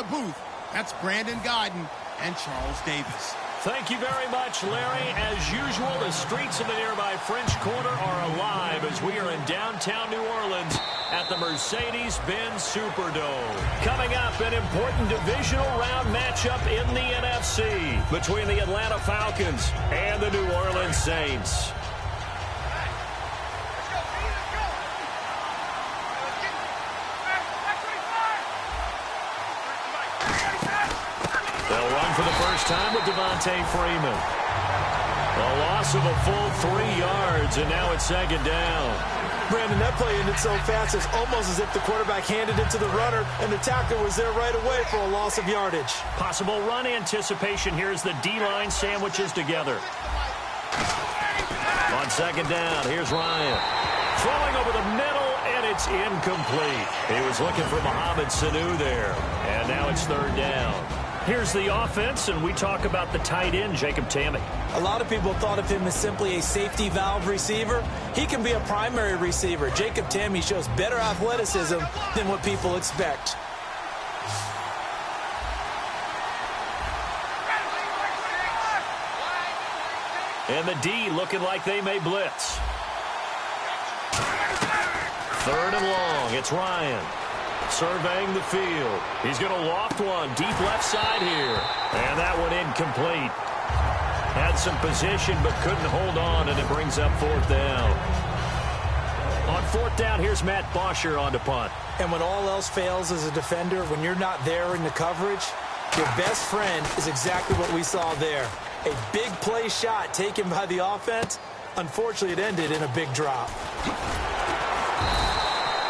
booth. That's Brandon Godden and Charles Davis. Thank you very much, Larry. As usual, the streets of the nearby French Quarter are alive as we are in downtown New Orleans at the Mercedes-Benz Superdome. Coming up, an important divisional round matchup in the NFC between the Atlanta Falcons and the New Orleans Saints. They'll run for the first time with Devontae Freeman. A loss of a full 3 yards, and now it's second down. Brandon, that play ended so fast, it's almost as if the quarterback handed it to the runner, and the tackler was there right away for a loss of yardage. Possible run anticipation here as the D-line sandwiches together. On second down, here's Ryan. Throwing over the middle, and it's incomplete. He was looking for Mohamed Sanu there, and now it's third down. Here's the offense, and we talk about the tight end, Jacob Tamme. A lot of people thought of him as simply a safety valve receiver. He can be a primary receiver. Jacob Tamme shows better athleticism than what people expect. And the D looking like they may blitz. Third and long, it's Ryan. Surveying the field. He's going to loft one deep left side here. And that one incomplete. Had some position but couldn't hold on, and it brings up fourth down. On fourth down, here's Matt Bosher on to punt. And when all else fails as a defender, when you're not there in the coverage, your best friend is exactly what we saw there. A big play shot taken by the offense. Unfortunately, it ended in a big drop.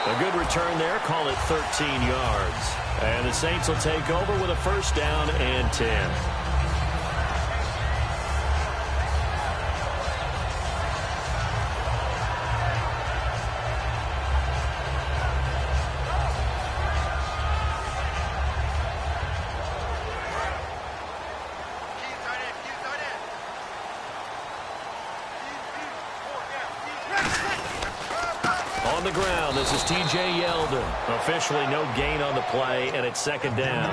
A good return there, call it 13 yards. And the Saints will take over with a first down and 10. On the ground, this is T.J. Yeldon. Officially no gain on the play, and it's second down.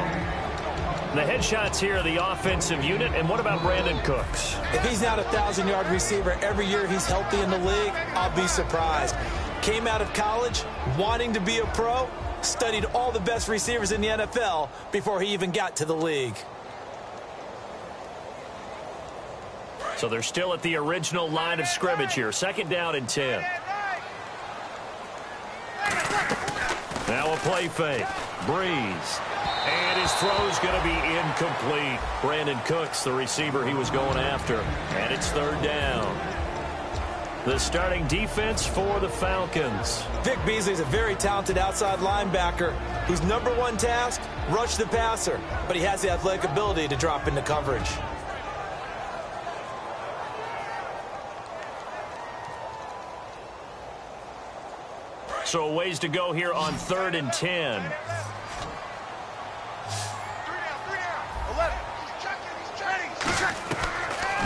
The headshots here are the offensive unit, and what about Brandon Cooks? If he's not a 1,000-yard receiver every year he's healthy in the league, I'll be surprised. Came out of college wanting to be a pro, studied all the best receivers in the NFL before he even got to the league. So they're still at the original line of scrimmage here. Second down and 10. Now a play fake. Breeze. And his throw's going to be incomplete. Brandon Cooks, the receiver he was going after. And it's third down. The starting defense for the Falcons. Vic Beasley's a very talented outside linebacker whose number one task, rush the passer. But he has the athletic ability to drop into coverage. So a ways to go here on third and 10.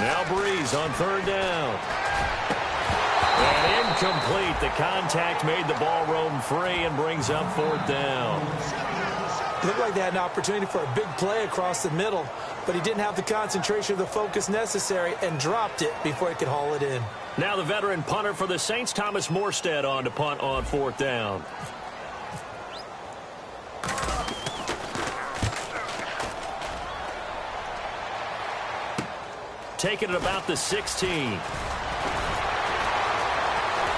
Now Breeze on third down. And incomplete. The contact made the ball roam free and brings up fourth down. It looked like they had an opportunity for a big play across the middle, but he didn't have the concentration or the focus necessary and dropped it before he could haul it in. Now the veteran punter for the Saints, Thomas Morstead, on to punt on fourth down. Taking it about the 16.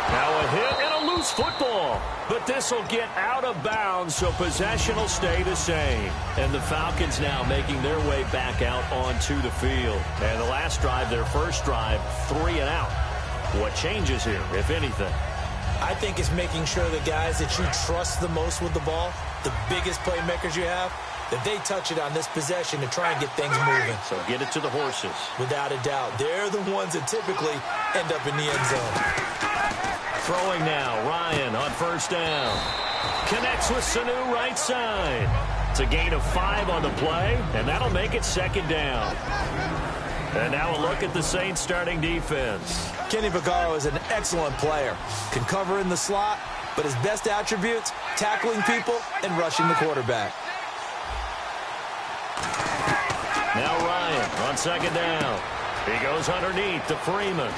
Now a hit and a loose football. But this will get out of bounds, so possession will stay the same. And the Falcons now making their way back out onto the field. And the last drive, their first drive, 3 and out. What changes here, if anything? I think it's making sure the guys that you trust the most with the ball, the biggest playmakers you have, that they touch it on this possession to try and get things moving. So get it to the horses. Without a doubt. They're the ones that typically end up in the end zone. Throwing now, Ryan on first down. Connects with Sanu right side. It's a gain of 5 on the play, and that'll make it second down. And now a look at the Saints starting defense. Kenny Vaccaro is an excellent player. Can cover in the slot, but his best attributes, tackling people and rushing the quarterback. On second down, he goes underneath to Freeman.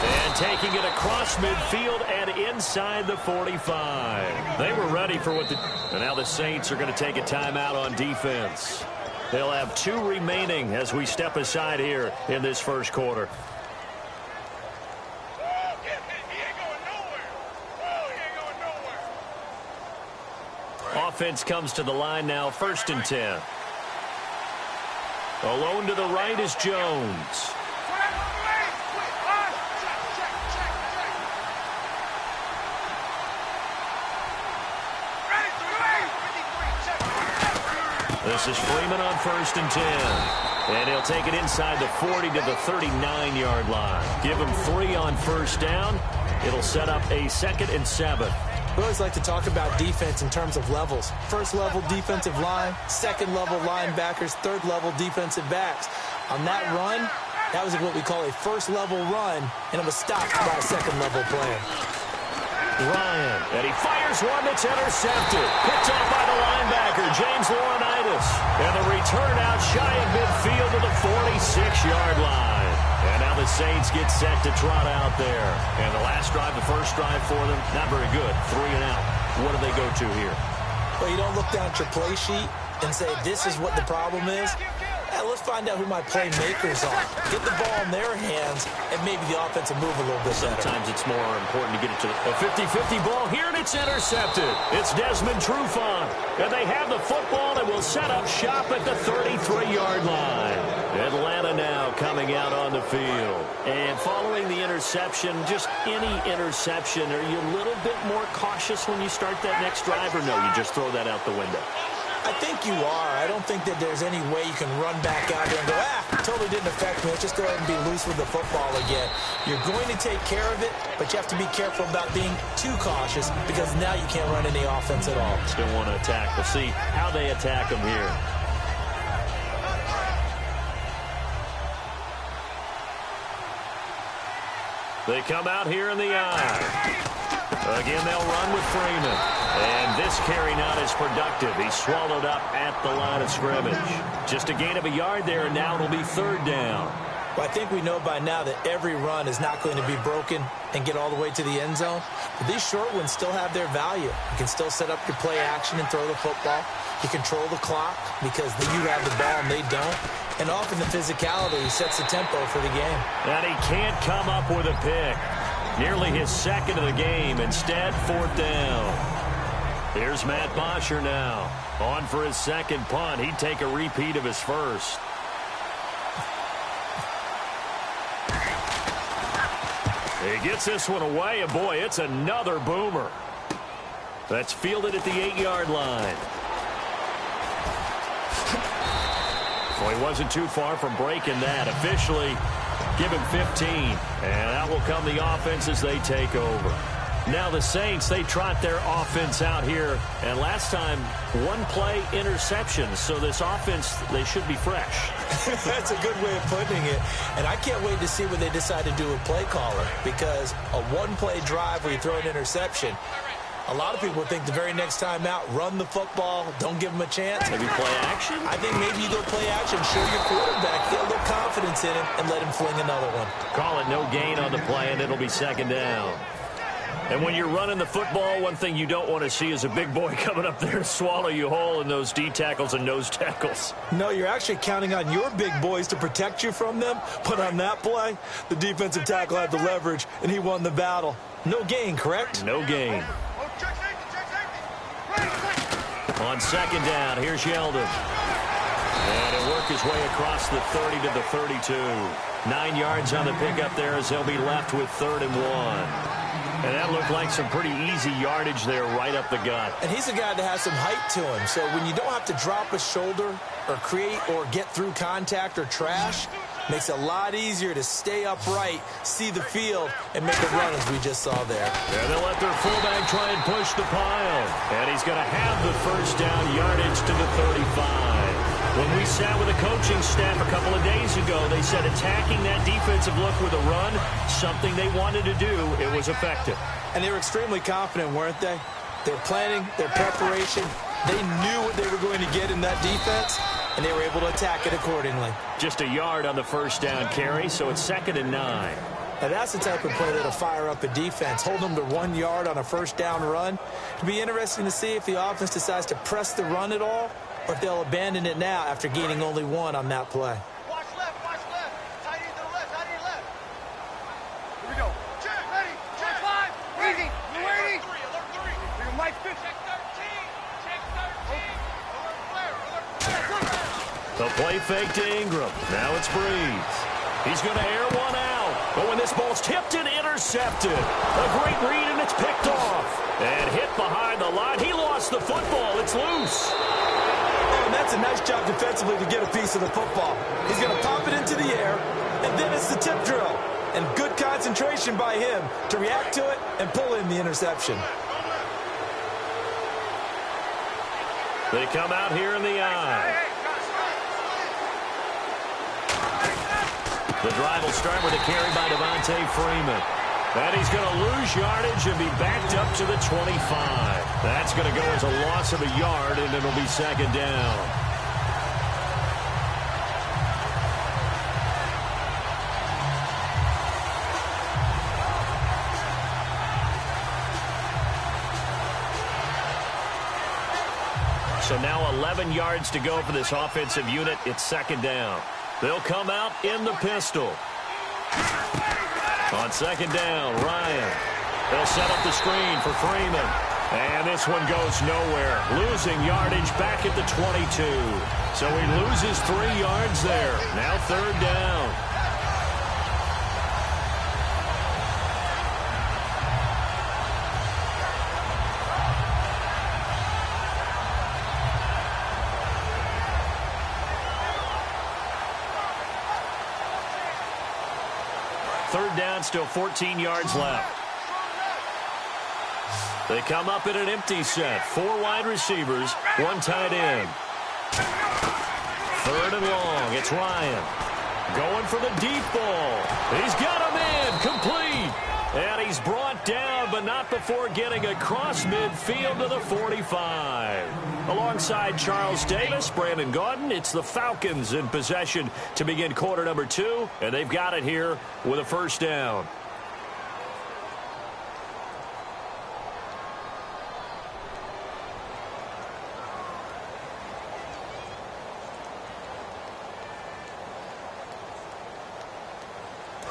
And taking it across midfield and inside the 45. They were ready for what the... And now the Saints are going to take a timeout on defense. They'll have 2 remaining as we step aside here in this first quarter. Offense comes to the line now, 1st and 10. Alone to the right is Jones. This is Freeman on 1st and 10. And he'll take it inside the 40 to the 39-yard line. Give him 3 on 1st down. It'll set up a 2nd and 7. We always like to talk about defense in terms of levels. 1st level defensive line, 2nd level linebackers, 3rd level defensive backs. On that run, that was what we call a 1st level run, and it was stopped by a 2nd level player. Ryan, and he fires one that's intercepted. Picked off by the linebacker, James Laurinaitis. And the return out shy of midfield to the 46-yard line. And now the Saints get set to trot out there. And the last drive, the first drive for them, not very good. 3 and out. What do they go to here? Well, you don't look down at your play sheet and say, this is what the problem is. Let's find out who my playmakers are. Get the ball in their hands, and maybe the offense will move a little bit better. Sometimes it's more important to get it to a 50-50 ball here, and it's intercepted. It's Desmond Trufant, and they have the football and will set up shop at the 33-yard line. Atlanta now coming out on the field. And following the interception, just any interception, are you a little bit more cautious when you start that next drive, or no, you just throw that out the window? I think you are. I don't think that there's any way you can run back out there and go, totally didn't affect me. Let's just go ahead and be loose with the football again. You're going to take care of it, but you have to be careful about being too cautious because now you can't run any offense at all. Still want to attack. We'll see how they attack them here. They come out here in the eye. Again, they'll run with Freeman. And this carry not as productive. He's swallowed up at the line of scrimmage. Just a gain of a yard there, and now it'll be 3rd down. Well, I think we know by now that every run is not going to be broken and get all the way to the end zone. But these short ones still have their value. You can still set up your play action and throw the football. You control the clock because you have the ball and they don't. And often the physicality sets the tempo for the game. And he can't come up with a pick. Nearly his 2nd of the game. Instead, 4th down. Here's Matt Bosher now. On for his 2nd punt. He'd take a repeat of his 1st. He gets this one away, and boy, it's another boomer. That's fielded at the 8-yard line. Well, he wasn't too far from breaking that. Officially, give him 15. And out will come the offense as they take over. Now the Saints, they trot their offense out here. And last time, 1 play interception. So this offense, they should be fresh. That's a good way of putting it. And I can't wait to see what they decide to do with play caller. Because a 1-play drive where you throw an interception, a lot of people think the very next time out, run the football, don't give them a chance. Maybe play action? I think maybe you go play action, show your quarterback, get a little confidence in him, and let him fling another one. Call it no gain on the play, and it'll be 2nd down. And when you're running the football, one thing you don't want to see is a big boy coming up there to swallow you whole in those D tackles and nose tackles. No, you're actually counting on your big boys to protect you from them. But on that play, the defensive tackle had the leverage, and he won the battle. No gain, correct? No gain. On 2nd down, here's Yeldon. And he'll work his way across the 30 to the 32. 9 yards on the pickup there as they'll be left with 3rd and 1. And that looked like some pretty easy yardage there right up the gut. And he's a guy that has some height to him. So when you don't have to drop a shoulder or create or get through contact or trash, makes it a lot easier to stay upright, see the field, and make a run as we just saw there. And they'll let their fullback try and push the pile. And he's going to have the 1st down yardage to the 35. When we sat with the coaching staff a couple of days ago, they said attacking that defensive look with a run, something they wanted to do, it was effective. And they were extremely confident, weren't they? Their planning, their preparation, they knew what they were going to get in that defense, and they were able to attack it accordingly. Just a yard on the first down carry, so it's 2nd and 9. Now that's the type of play that'll fire up a defense. Hold them to 1 yard on a first down run. It'll be interesting to see if the offense decides to press the run at all, or if they'll abandon it now after gaining only 1 on that play. Watch left, watch left. Tight end to the left, tight end left. Here we go. Check, ready, check 5. Easy, you ready? Alert 3. Here, Mike 5. Check 13, check 13. Alert flare, alert flare. The play fake to Ingram. Now it's Breeze. He's going to air one out. But when this ball's tipped and intercepted, a great read, and it's picked off. And hit behind the line. He lost the football. It's loose. Oh, and that's a nice job defensively to get a piece of the football. He's going to pop it into the air, and then it's the tip drill. And good concentration by him to react to it and pull in the interception. They come out here in the eye. The drive will start with a carry by Devontae Freeman. And he's going to lose yardage and be backed up to the 25. That's going to go as a loss of a yard, and it'll be 2nd down. So now 11 yards to go for this offensive unit. It's 2nd down. They'll come out in the pistol. On 2nd down, Ryan. They'll set up the screen for Freeman. And this one goes nowhere. Losing yardage back at the 22. So he loses 3 yards there. Now 3rd down. Third down, still 14 yards left. They come up in an empty set. 4 wide receivers, 1 tight end. 3rd and long. It's Ryan. Going for the deep ball. He's got him in. Complete. And he's brought down, but not before getting across midfield to the 45. Alongside Charles Davis, Brandon Gaudin, it's the Falcons in possession to begin quarter number 2, and they've got it here with a 1st down.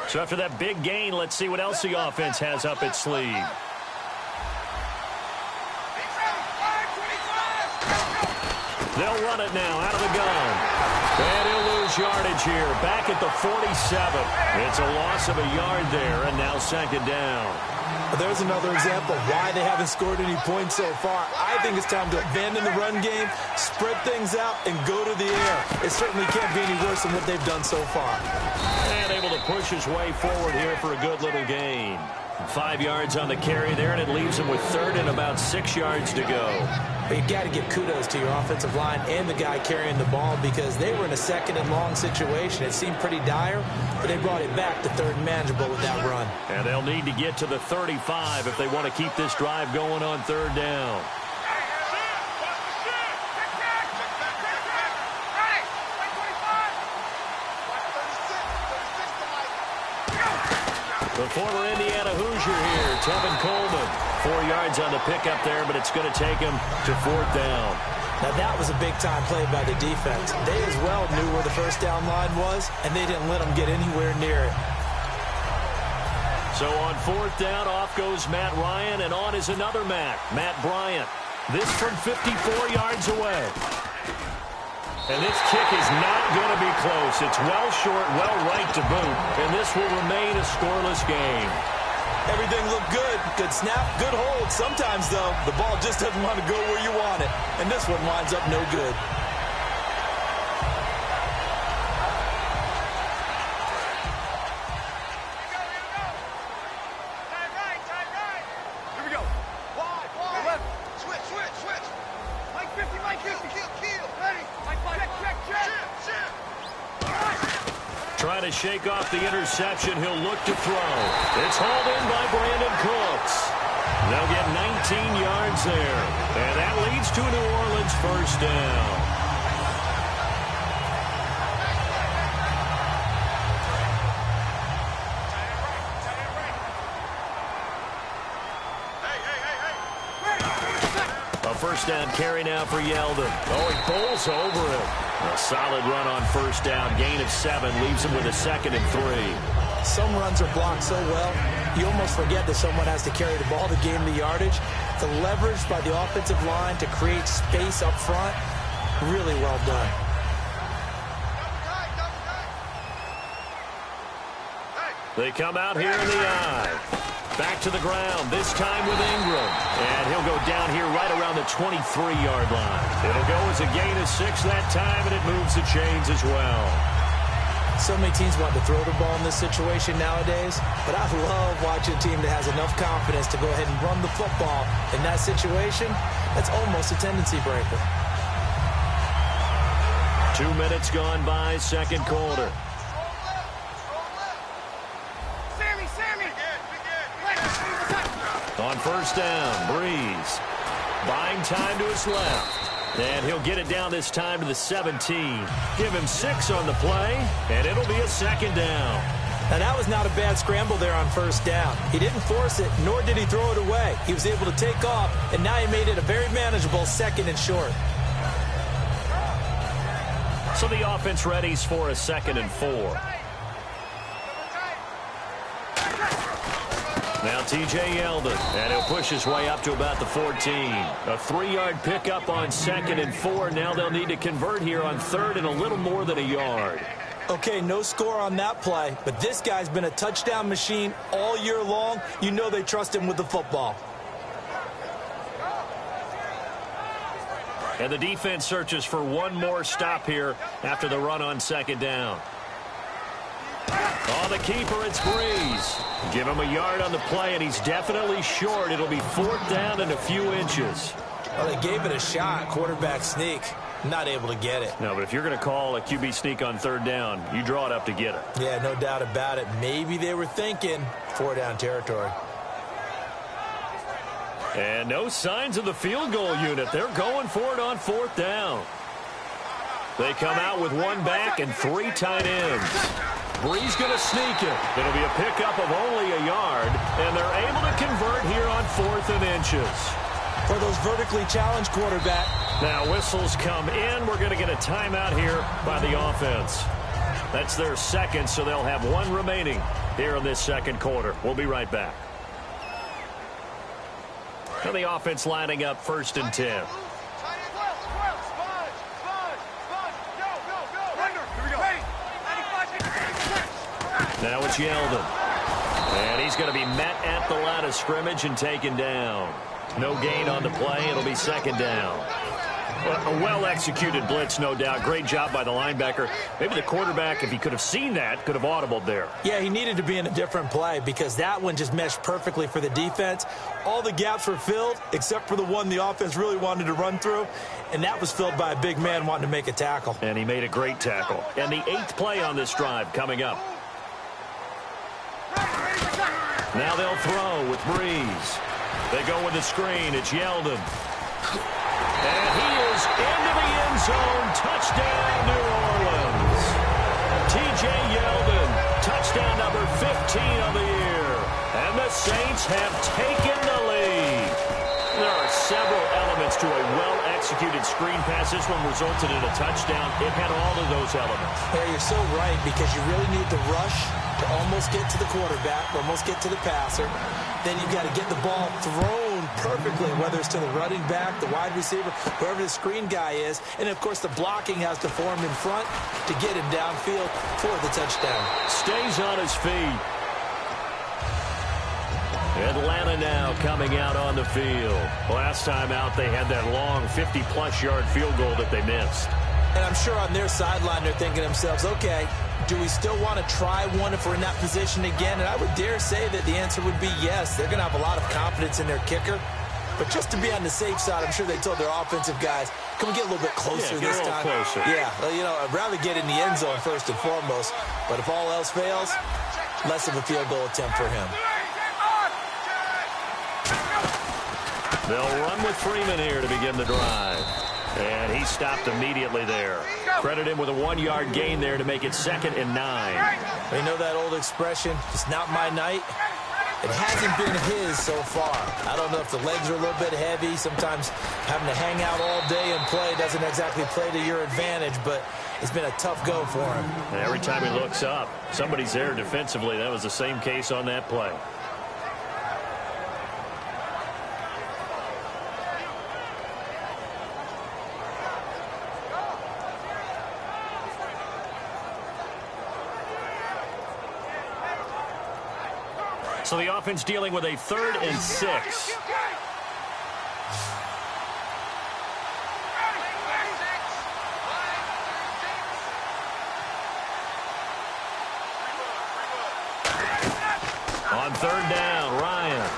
So after that big gain, let's see what else the offense has up its sleeve. They'll run it now out of the gun. And he'll lose yardage here. Back at the 47. It's a loss of a yard there, and now 2nd down. There's another example of why they haven't scored any points so far. I think it's time to abandon the run game, spread things out, and go to the air. It certainly can't be any worse than what they've done so far. And able to push his way forward here for a good little gain. 5 yards on the carry there, and it leaves him with 3rd and about 6 yards to go. But you've got to give kudos to your offensive line and the guy carrying the ball, because they were in a 2nd and long situation. It seemed pretty dire, but they brought it back to 3rd and manageable with that run. And they'll need to get to the 35 if they want to keep this drive going on 3rd down. The former Indiana Hoosier here, Tevin Coleman. 4 yards on the pickup there, but it's going to take him to 4th down. Now that was a big-time play by the defense. They as well knew where the 1st down line was, and they didn't let them get anywhere near it. So on 4th down, off goes Matt Ryan, and on is another Matt Bryant. This from 54 yards away. And this kick is not going to be close. It's well short, well right to boot, and this will remain a scoreless game. Everything looked good. Good snap, good hold. Sometimes, though, the ball just doesn't want to go where you want it. And this one winds up no good. Here we go. Wide, left. Switch. Mike 50. Kill. Ready. Mike 5. Check. Trying to shake off the interception. He'll look to throw. It's hauled in by Brandon Cooks. They'll get 19 yards there. And that leads to a New Orleans 1st down. first down carry now for Yeldon. Oh, he pulls over him. A solid run on first down. Gain of 7 leaves him with a 2nd and 3. Some runs are blocked so well, you almost forget that someone has to carry the ball to gain the yardage. The leverage by the offensive line to create space up front, really well done. They come out here in the eye. Back to the ground, this time with Ingram. And he'll go down here right around the 23-yard line. It'll go as a gain of 6 that time, and it moves the chains as well. So many teams want to throw the ball in this situation nowadays, but I love watching a team that has enough confidence to go ahead and run the football in that situation. That's almost a tendency breaker. 2 minutes gone by, second quarter. On first down, Breeze buying time to his left. And he'll get it down this time to the 17. Give him 6 on the play, and it'll be a second down. Now, that was not a bad scramble there on first down. He didn't force it, nor did he throw it away. He was able to take off, and now he made it a very manageable 2nd and short. So the offense readies for a 2nd and 4. Now T.J. Yeldon, and he'll push his way up to about the 14. A 3-yard pickup on 2nd and 4. Now they'll need to convert here on 3rd and a little more than a yard. Okay, no score on that play, but this guy's been a touchdown machine all year long. You know they trust him with the football. And the defense searches for one more stop here after the run on 2nd down. Oh, the keeper, it's Breeze. Give him a yard on the play, and he's definitely short. It'll be 4th down and a few inches. Well, they gave it a shot, quarterback sneak. Not able to get it. No, but if you're going to call a QB sneak on 3rd down, you draw it up to get it. Yeah, no doubt about it. Maybe they were thinking 4-down territory. And no signs of the field goal unit. They're going for it on 4th down. They come out with 1 back and 3 tight ends. Breeze going to sneak it. It'll be a pickup of only a yard, and they're able to convert here on 4th and inches. For those vertically challenged quarterback. Now whistles come in. We're going to get a timeout here by the offense. That's their 2nd, so they'll have 1 remaining here in this 2nd quarter. We'll be right back. And the offense lining up 1st and 10. Now it's Yeldon. And he's going to be met at the line of scrimmage and taken down. No gain on the play. It'll be 2nd down. A well-executed blitz, no doubt. Great job by the linebacker. Maybe the quarterback, if he could have seen that, could have audibled there. Yeah, he needed to be in a different play because that one just meshed perfectly for the defense. All the gaps were filled except for the one the offense really wanted to run through, and that was filled by a big man wanting to make a tackle. And he made a great tackle. And the 8th play on this drive coming up. Now they'll throw with Breeze. They go with the screen. It's Yeldon. And he is into the end zone. Touchdown, New Orleans. T.J. Yeldon, touchdown number 15 of the year. And the Saints have taken the lead. There are several elements to a well-executed screen pass. This one resulted in a touchdown. It had all of those elements. Yeah, you're so right because you really need to rush to almost get to the quarterback, almost get to the passer. Then you've got to get the ball thrown perfectly, whether it's to the running back, the wide receiver, whoever the screen guy is. And, of course, the blocking has to form in front to get him downfield for the touchdown. Stays on his feet. Atlanta now coming out on the field. Last time out, they had that long 50-plus yard field goal that they missed. And I'm sure on their sideline they're thinking to themselves, okay, do we still want to try one if we're in that position again? And I would dare say that the answer would be yes. They're going to have a lot of confidence in their kicker. But just to be on the safe side, I'm sure they told their offensive guys, can we get a little bit closer this time? Closer. Yeah, well, you know, I'd rather get in the end zone first and foremost. But if all else fails, less of a field goal attempt for him. They'll run with Freeman here to begin the drive. And he stopped immediately there. Credit him with a 1-yard gain there to make it 2nd and 9. You know that old expression, it's not my night? It hasn't been his so far. I don't know if the legs are a little bit heavy. Sometimes having to hang out all day and play doesn't exactly play to your advantage, but it's been a tough go for him. And every time he looks up, somebody's there defensively. That was the same case on that play. So the offense dealing with a 3rd and 6. On 3rd down, Ryan.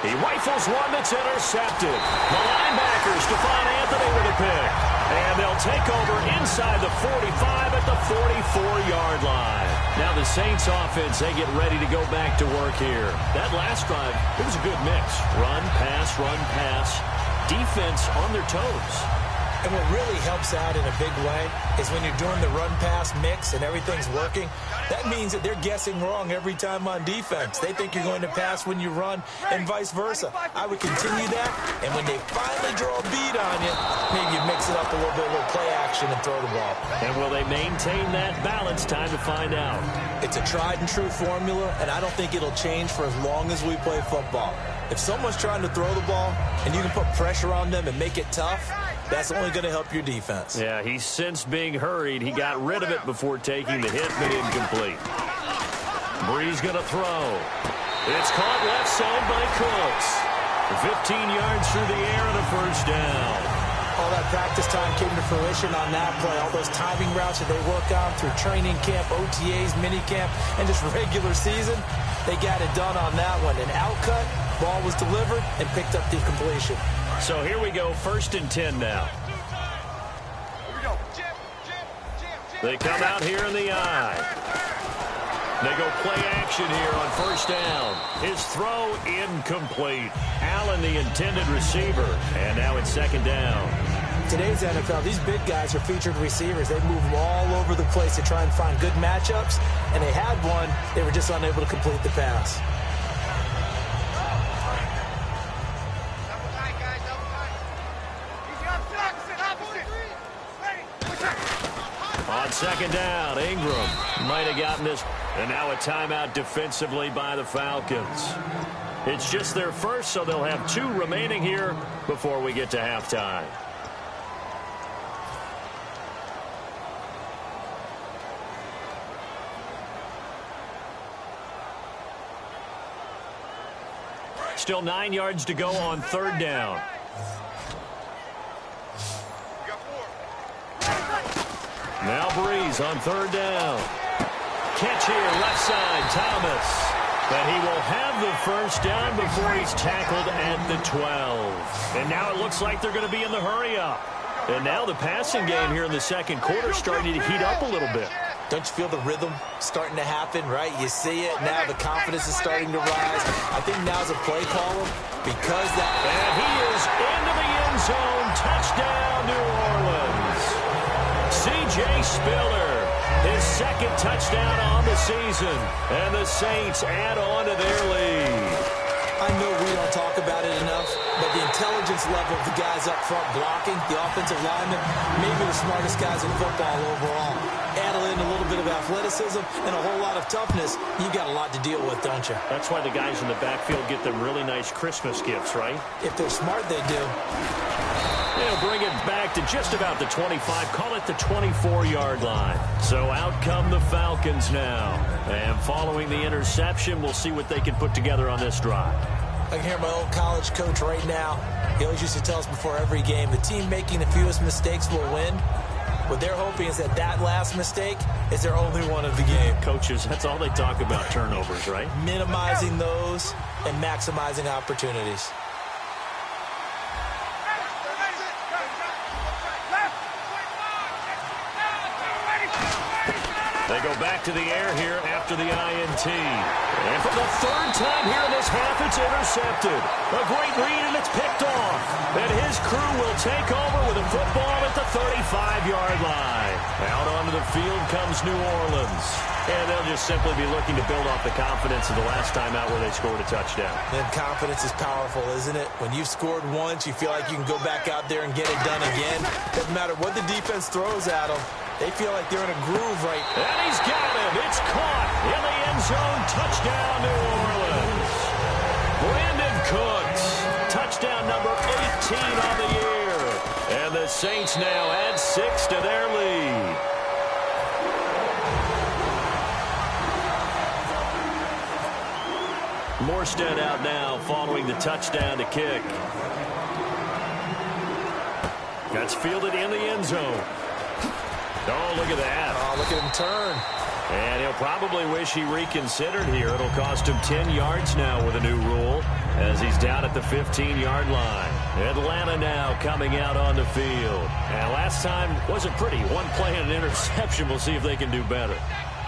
He rifles one that's intercepted. The linebacker, Stephon Anthony with a pick. And they'll take over inside the 45 at the 44-yard line. Now the Saints offense, they get ready to go back to work here. That last drive, it was a good mix. Run, pass, defense on their toes. And what really helps out in a big way is when you're doing the run-pass mix and everything's working, that means that they're guessing wrong every time on defense. They think you're going to pass when you run and vice versa. I would continue that, and when they finally draw a beat on you, maybe you mix it up a little bit, a little play action and throw the ball. And will they maintain that balance? Time to find out. It's a tried-and-true formula, and I don't think it'll change for as long as we play football. If someone's trying to throw the ball and you can put pressure on them and make it tough, that's only going to help your defense. Yeah, he sensed being hurried. He got rid of it before taking the hit, but incomplete. Brees going to throw. It's caught left side by Cooks. 15 yards through the air and a 1st down. All that practice time came to fruition on that play. All those timing routes that they work on through training camp, OTAs, minicamp, and just regular season, they got it done on that one. An outcut, ball was delivered, and picked up the completion. So here we go, 1st and 10 now. They come out here in the eye. They go play action here on 1st down. His throw incomplete. Allen, the intended receiver, and now it's 2nd down. Today's NFL, these big guys are featured receivers. They move all over the place to try and find good matchups, and they had one. They were just unable to complete the pass. On 2nd down, Ingram might have gotten this. And now a timeout defensively by the Falcons. It's just their first, so they'll have 2 remaining here before we get to halftime. Still 9 yards to go on 3rd down. Now Brees on 3rd down. Catch here, left side, Thomas. But he will have the 1st down before he's tackled at the 12. And now it looks like they're going to be in the hurry-up. And now the passing game here in the 2nd quarter starting to heat up a little bit. Don't you feel the rhythm starting to happen, right? You see it. Now the confidence is starting to rise. I think now's a play caller because that... And he is into the end zone. Touchdown, New Orleans. C.J. Spiller. His 2nd touchdown on the season. And the Saints add on to their lead. I know we don't talk about it enough, but the intelligence level of the guys up front blocking, the offensive linemen, maybe the smartest guys in football overall. Add in a little bit of athleticism and a whole lot of toughness, you've got a lot to deal with, don't you? That's why the guys in the backfield get them really nice Christmas gifts, right? If they're smart, they do. They'll bring it back to just about the 25, call it the 24-yard line. So out come the Falcons now. And following the interception, we'll see what they can put together on this drive. I can hear my old college coach right now. He always used to tell us before every game, the team making the fewest mistakes will win. What they're hoping is that that last mistake is their only one of the game. Coaches, that's all they talk about, turnovers, right? Minimizing those and maximizing opportunities. They go back to the air here after the INT. And for the 3rd time here in this half, it's intercepted. A great read, and it's picked off. And his crew will take over with a football at the 35-yard line. Out onto the field comes New Orleans. And they'll just simply be looking to build off the confidence of the last time out where they scored a touchdown. And confidence is powerful, isn't it? When you've scored once, you feel like you can go back out there and get it done again. Doesn't matter what the defense throws at them. They feel like they're in a groove right now. And he's got him. It's caught in the end zone. Touchdown, New Orleans. Brandon Cooks. Touchdown number 18 on the year. And the Saints now add 6 to their lead. Morstead out now following the touchdown to kick. That's fielded in the end zone. Oh, look at that. Oh, look at him turn. And he'll probably wish he reconsidered here. It'll cost him 10 yards now with a new rule as he's down at the 15-yard line. Atlanta now coming out on the field. And last time wasn't pretty. One play and an interception. We'll see if they can do better.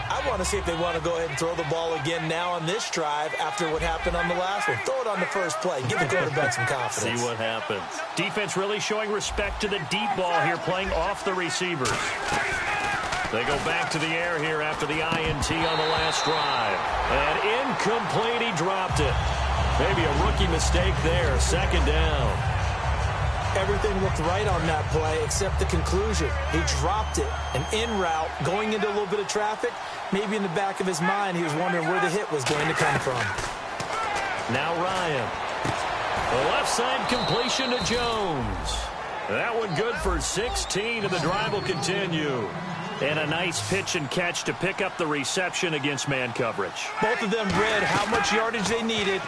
I want to see if they want to go ahead and throw the ball again now on this drive after what happened on the last one. Throw it on the first play. Give the quarterback some confidence. See what happens. Defense really showing respect to the deep ball here, playing off the receivers. They go back to the air here after the INT on the last drive. And incomplete, he dropped it. Maybe a rookie mistake there, second down. Everything looked right on that play except the conclusion. He dropped it. An in route, going into a little bit of traffic. Maybe in the back of his mind, he was wondering where the hit was going to come from. Now Ryan. The left side completion to Jones. That one good for 16, and the drive will continue. And a nice pitch and catch to pick up the reception against man coverage. Both of them read how much yardage they needed.